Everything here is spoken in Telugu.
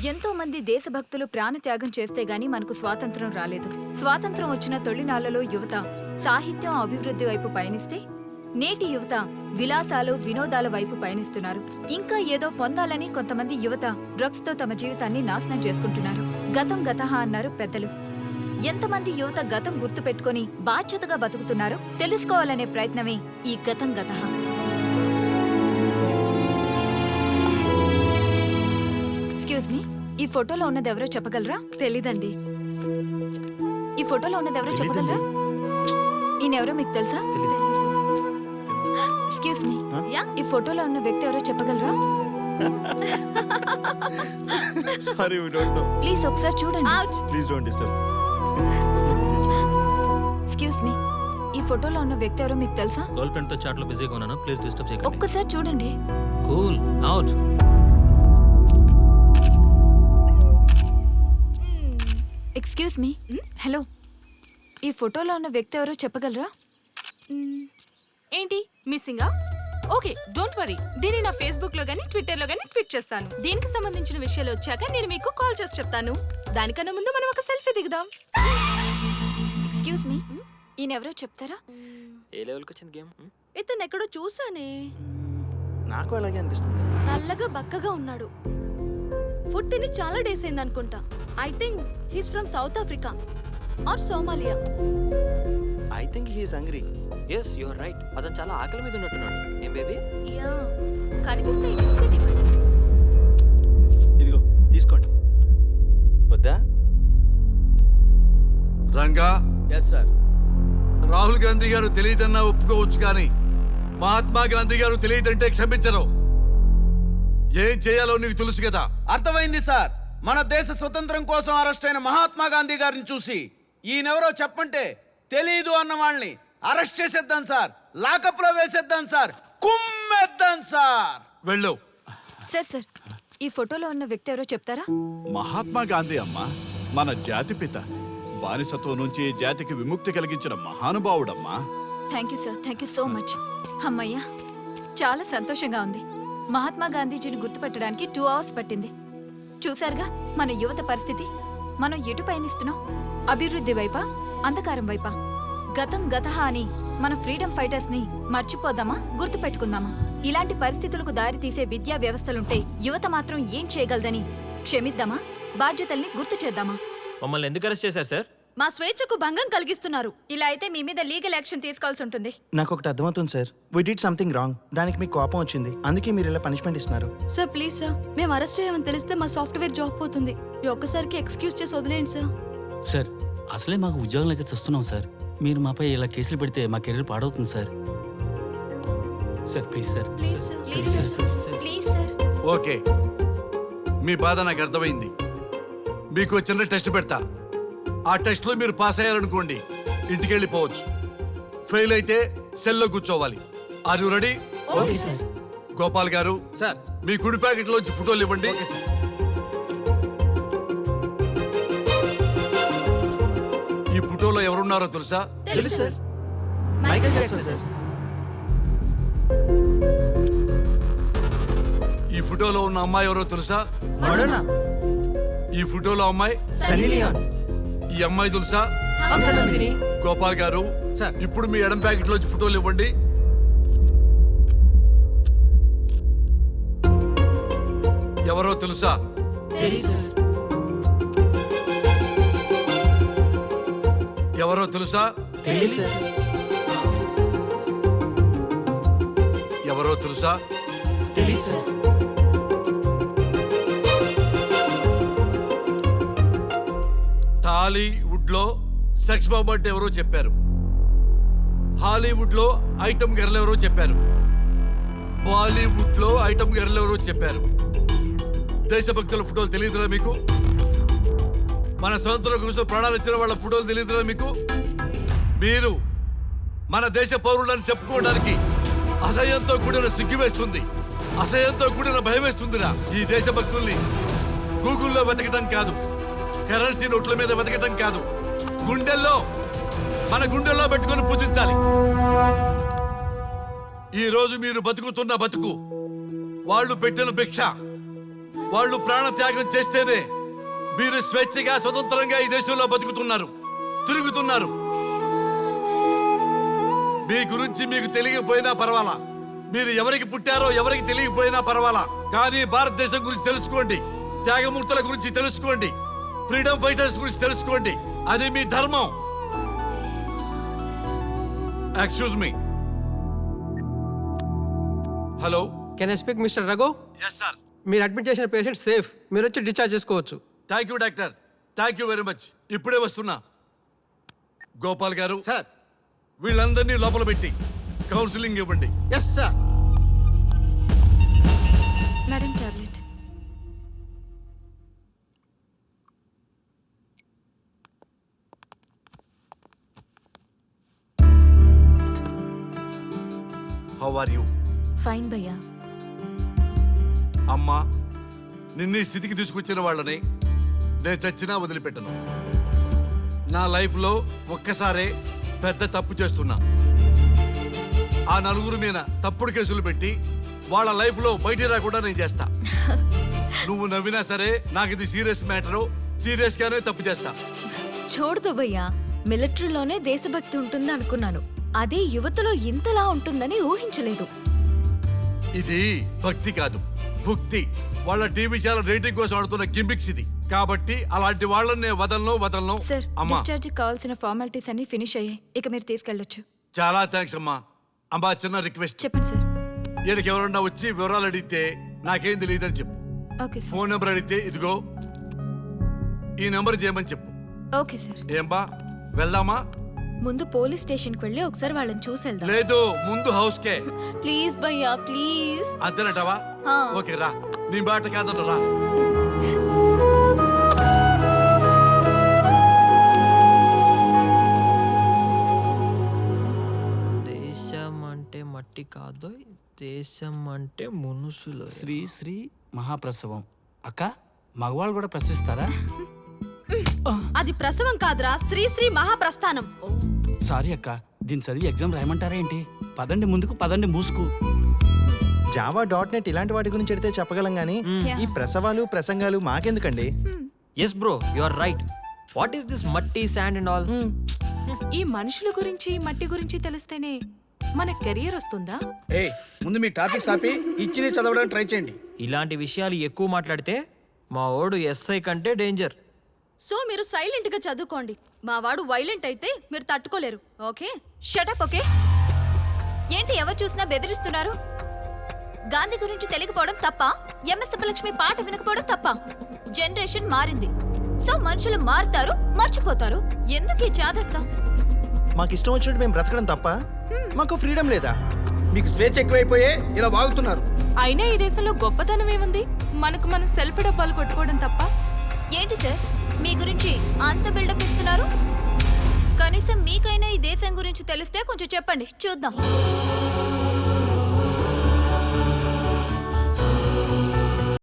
ఎంతో మంది దేశభక్తులు ప్రాణత్యాగం చేస్తే గాని మనకు స్వాతంత్రం రాలేదు. స్వాతంత్రం వచ్చిన తొలినాళ్లలో యువత సాహిత్యం అభివృద్ధి వైపు పయనిస్తే నేటి యువత విలాసాలు వినోదాల వైపు పయనిస్తున్నారు. ఇంకా ఏదో పొందాలని కొంతమంది యువత డ్రగ్స్ తో తమ జీవితాన్ని నాశనం చేసుకుంటున్నారు. గతం గతహ అన్నారు పెద్దలు. ఎంతమంది యువత గతం గుర్తు పెట్టుకుని బాధ్యతగా బతుకుతున్నారో తెలుసుకోవాలనే ప్రయత్నమే ఈ గతం గతహ. ఎక్స్క్యూజ్ మీ, ఈ ఫోటోలో ఉన్నది ఎవరో చెప్పగలరా? తెలీదండి. ఈ ఫోటోలో ఉన్నది ఎవరో చెప్పగలరా? ఈయనెవరో మీకు తెలుసా? ఎక్స్క్యూజ్ మీ, ఈ ఫోటోలో ఉన్న వ్యక్తి ఎవరో చెప్పగలరా? Sorry, we don't know. Please ఒకసారి చూడండి. Please don't disturb. Excuse me, ఈ ఫోటోలో ఉన్న వ్యక్తి ఎవరో మీకు తెలుసా? గర్ల్ ఫ్రెండ్ తో చాట్ లో బిజీగా ఉన్నాను, ప్లీజ్ డిస్టర్బ్ చేయకండి. ఒక్కసారి చూడండి. Cool out. Excuse me, hello, ఈ ఫోటోలో ఉన్న వ్యక్తి ఎవరో చెప్పగలరా? ఏంటి మిస్సింగా? Okay, don't worry. దీన్ని నా ఫేస్బుక్ లో గానీ ట్విట్టర్ లో గానీ ట్వీట్ చేస్తాను. దీనికి సంబంధించిన విషయాలు వచ్చాక నేను మీకు కాల్ చేసి చెప్తాను. దానికన్నా ముందు మనం ఒక సెల్ఫీ దిగుదాం. ఎక్స్క్యూజ్ మీ, ఈయన ఎవరో చెప్తారా? ఏ లెవెల్కి వచ్చింది గేమ్? ఇతను ఎక్కడో చూసానే. నాకు అలాగే అనిపిస్తుంది. నల్లగా బక్కగా ఉన్నాడు. ఫుడ్ తిని చాలా డేస్ అయింది అనుకుంటా. I think he's from South Africa or Somalia. I think he is hungry. Yes you are right. అతను చాలా ఆకలి మీద ఉన్నట్టున్నాడు. ఏం బేబీ? యా, కనిపిస్తే ఈ బిస్కెట్ ఇవ్వండి. ఇదిగో తీసుకోండి. వద్దా? రంగా. Yes sir. రాహుల్ గాంధీ గారు తెలియదన్నా ఒప్పుకోవచ్చు, కానీ మహాత్మా గాంధీ గారు తెలియదంటే క్షమించరు. ఏం చేయాలో నీకు తెలుసు కదా. అర్థమైంది సార్. మన దేశ స్వతంత్రం కోసం అరెస్ట్ అయిన మహాత్మా గాంధీ గారిని చూసి ఈయనెవరో చెప్పంటే తెలీదు అన్న వాళ్ళని అరెస్ట్ చేసేద్దాం సార్. లాకప్ లో వేసేద్దాం సార్. కుమ్మేద్దాం సార్. వెళ్ళు. సార్ సార్, ఈ ఫోటోలో ఉన్న వ్యక్తి ఎవరో చెప్తారా? మహాత్మా గాంధీ అమ్మ మన జాతిపిత. బానిసత్వం నుంచి జాతికి విముక్తి కలిగించిన మహానుభావుడమ్మా. Thank you sir, thank you so much. అమ్మయ్యా, చాలా సంతోషంగా ఉంది. మహాత్మా గాంధీజీని గుర్తుపెట్టడానికి 2 hours పట్టింది. చూశారుగా మన యువత పరిస్థితి. మనం ఎటు పయనిస్తున్నాం? అభివృద్ధి వైపా, అంధకారం వైపా? గతం గతహ అని మన ఫ్రీడమ్ ఫైటర్స్ ని మర్చిపోదామా, గుర్తుపెట్టుకుందామా? ఇలాంటి పరిస్థితులకు దారి తీసే విద్యా వ్యవస్థలుంటే యువత మాత్రం ఏం చేయగలదని క్షమిద్దామా? బాధ్యతల్ని గుర్తు చేద్దామా? మమ్మల్ని ఎందుకు అరెస్ట్ చేశారు సార్? మా స్వేచ్ఛకు భంగం కలిగిస్తున్నారు. ఇలా అయితే మీ మీద లీగల్ యాక్షన్ తీసుకోవాల్సి ఉంటుంది. నాకు ఒకటి అర్థమవుతుంది sir. We did something wrong. దానికి మీకు కోపం వచ్చింది, అందుకే మీరు ఇలా పనిష్మెంట్ ఇస్తున్నారు. సార్ ప్లీజ్ సార్, మేము అరెస్ట్ చేయమని తెలిస్తే మా సాఫ్ట్వేర్ జాబ్ పోతుంది. ఈ ఒక్కసారికి ఎక్స్క్యూజ్ చేసి వదిలేండి సార్. సార్ అసలే మాకు ఉద్యోగం లేక చూస్తున్నాం సార్. మీరు మాపై ఇలా కేసులు పెడితే మా కెరీర్ పాడవుతుంది sir. Sir please sir. Please sir. Please sir, please sir. Okay, మీ బాధ నాకు అర్థమైంది. మీకు చిన్న టెస్ట్ పెడతా. ఆ టెస్ట్లో మీరు పాస్ అయ్యారనుకోండి, ఇంటికి వెళ్ళిపోవచ్చు. ఫెయిల్ అయితే సెల్లో కూర్చోవాలి. Are you ready? Okay sir. Gopal garu sir. మీ కుడి ప్యాకెట్ లోంచి ఫోటోలు ఇవ్వండి. ఈ ఫోటోలో ఎవరున్నారో తెలుసా? తెలుసు సార్. Michael Jackson sir. ఈ ఫోటోలో ఉన్న అమ్మాయి ఎవరో తెలుసా? మడోనా. ఈ ఫోటోలో అమ్మాయి సన్నీ లియోన్. ఈ అమ్మాయి తెలుసా? హంసనందిని. గోపాల్ గారు సార్. ఇప్పుడు మీ ఎడం ప్యాకెట్ లోంచి ఫోటోలు ఇవ్వండి. ఎవరో తెలుసా? తెలుసు సార్. ఎవరో తెలుసా? తెలుసు సార్. ఎవరో తెలుసా? తెలుసు సార్. టాలీవుడ్ లో సెక్స్ బాంబ్ అంటే ఎవరో చెప్పారు. హాలీవుడ్ లో ఐటమ్ గర్ల్ ఎవరో చెప్పారు. బాలీవుడ్ లో ఐటమ్ గర్ల్ ఎవరో చెప్పారు. దేశభక్తుల ఫోటోలు తెలియదురా మీకు? మన స్వతంత్రం కోసం ప్రాణాలు ఇచ్చిన వాళ్ళ ఫోటోలు తెలియదురా మీకు? మీరు మన దేశ పౌరులని చెప్పుకోవడానికి అసహ్యంతో కూడిన సిగ్గు వేస్తుంది, అసహ్యంతో కూడిన భయం వేస్తుందిరా. ఈ దేశభక్తుల్ని గూగుల్లో వెతకటం కాదు, కరెన్సీ నోట్ల మీద వెతకటం కాదు, మన గుండెల్లో పెట్టుకొని పూజించాలి. ఈ రోజు మీరు బతుకుతున్న బతుకు, వాళ్ళు పెట్టిన భిక్ష. వాళ్ళు ప్రాణ త్యాగం చేస్తేనే మీరు స్వేచ్ఛగా స్వతంత్రంగా ఈ దేశంలో బతుకుతున్నారు, తిరుగుతున్నారు. మీ గురించి మీకు తెలియకపోయినా పర్వాలా, మీరు ఎవరికి పుట్టారో ఎవరికి తెలియకపోయినా పర్వాలా, కానీ భారతదేశం గురించి తెలుసుకోండి, త్యాగమూర్తుల గురించి తెలుసుకోండి, ఫ్రీడమ్ ఫైటర్స్ గురించి తెలుసుకోండి. అది మీ ధర్మం. Excuse me. Hello. Can I speak mister Raghu? Yes sir. మీరు అడ్మిట్ చేసిన పేషెంట్ సేఫ్, మీరు వచ్చి డిశ్చార్జ్ చేసుకోవచ్చు. Thank you doctor, thank you very much. ఇప్పుడే వస్తున్నా. గోపాల్ గారు సార్. వీళ్ళందరినీ లోపల పెట్టి కౌన్సిలింగ్ ఇవ్వండి. Yes sir. Madam tablet. How are you? Fine భయ్యా. అమ్మా, నిన్ను ఈ స్థితికి తీసుకొచ్చిన వాళ్ళని నేను చచ్చినా వదిలిపెట్టను. నా లైఫ్లో ఒక్కసారే పెద్ద తప్పు చేస్తున్నా. ఆ నలుగురు మీద తప్పుడు కేసులు పెట్టి వాళ్ళ లైఫ్లో బయటికి రాకుండా నేను చేస్తా. నువ్వు నవ్వినా సరే నాకు ఇది సీరియస్ మ్యాటరు, సీరియస్ గానే తప్పు చేస్తా. చూడదు భయ్యా, మిలిటరీలోనే దేశభక్తి ఉంటుంది అనుకున్నాను, అదే యువతలో ఇంతలా ఉంటుందని ఊహించలేదు. ఇది భక్తి కాదు, భుక్తి. వాళ్ళ టీవీ ఛానల్ రేటింగ్ కోసం ఆడుతున్న గిమ్మిక్స్ ఇది. కాబట్టి అలాంటి వాళ్ళని నేను వదలను. సార్, అమ్మా, డిశ్చార్జ్ కావాల్సిన ఫార్మాలిటీస్ అన్ని ఫినిష్ అయ్యాయి. ఇక మీరు తీసుకెళ్ళొచ్చు. చాలా థ్యాంక్స్ అమ్మా. అమ్మా, చిన్న రిక్వెస్ట్. చెప్పండి సార్. ఈయనకి ఎవరన్నా వచ్చి వివరాలు అడిగితే నాకేం తెలియదని చెప్పు. Okay sir. ఫోన్ నెంబర్ అడిగితే ఇదిగో ఈ నెంబర్ చేయమని చెప్పు. Okay sir. ఏంబా, వెళ్దామా? ముందు పోలీస్ స్టేషన్కి వెళ్ళి ఒకసారి వాళ్ళని చూసేద్దాం. లేదు, ముందు హౌస్ కే. ప్లీజ్ భయ్యా, ప్లీజ్. అంతేనటవా? ఆ. ఓకే రా, నీ బాట కాదన్న రా. దేశం అంటే మట్టి కాదు, దేశం అంటే మనుషులు. శ్రీ శ్రీ మహాప్రసవం. అక్క, మగవాళ్ళు కూడా ప్రసవిస్తారా? అది ప్రసవం కాదురా, శ్రీ శ్రీ మహాప్రస్థానం. సారీ అక్క, దీన్ని చదివి ఎగ్జామ్ రాయమంటారా ఏంటి? పదండి ముందుకు, పదండి మూసుకు. జావా .net ఇలాంటి వాటి గురించి అడిగితే చెప్పగలం గానీ ఈ ప్రసవాలు ప్రసంగాలు మాకెందుకండి? Yes bro, you are right. What is this matti, sand and all? ఈ మనుషుల గురించి మట్టి గురించి తెలిస్తేనే మన కెరియర్ వస్తుందా? ఏయ్, ముందు మీ టాపిక్ ఆపి ఇచ్చి చదవడానికి ట్రై చేయండి. ఇలాంటి విషయాలు ఎక్కువ మాట్లాడితే మా ఓడు ఎస్ఐ కంటే డేంజర్. సో మీరు సైలెంట్ గా చదువుకోండి. మా వాడు వైలెంట్ అయితే మీరు తట్టుకోలేరు. ఓకే? షటప్. ఓకే. ఏంటి ఎవరు చూసినా బెదిరిస్తున్నారు? గాంధీ గురించి తెలియకపోవడం తప్ప? ఎంఎస్ సుబ్బలక్ష్మి పాట వినకపోవడం తప్ప? జనరేషన్ మారింది. సో మనుషులు మారుతారు, మర్చిపోతారు. ఎందుకు ఈ చాదస్తం? మాకు ఇష్టం వచ్చినట్టు మేము బ్రతకడం తప్ప? మాకు ఫ్రీడమ్ లేదా? మీకు స్వేచ్ఛ ఎక్కువైపోయే ఇలా వాగుతున్నారు. అయినా ఈ దేశంలో గొప్పతనం ఏముంది? మనకు మనం సెల్ఫ్ డబ్బాలు కొట్టుకోవడం తప్ప. ఏంటి సార్ మీ గురించి అంత బిల్డప్ ఇస్తున్నారు? కనీసం మీకైనా ఈ దేశం గురించి తెలిస్తే కొంచెం చెప్పండి, చూద్దాం.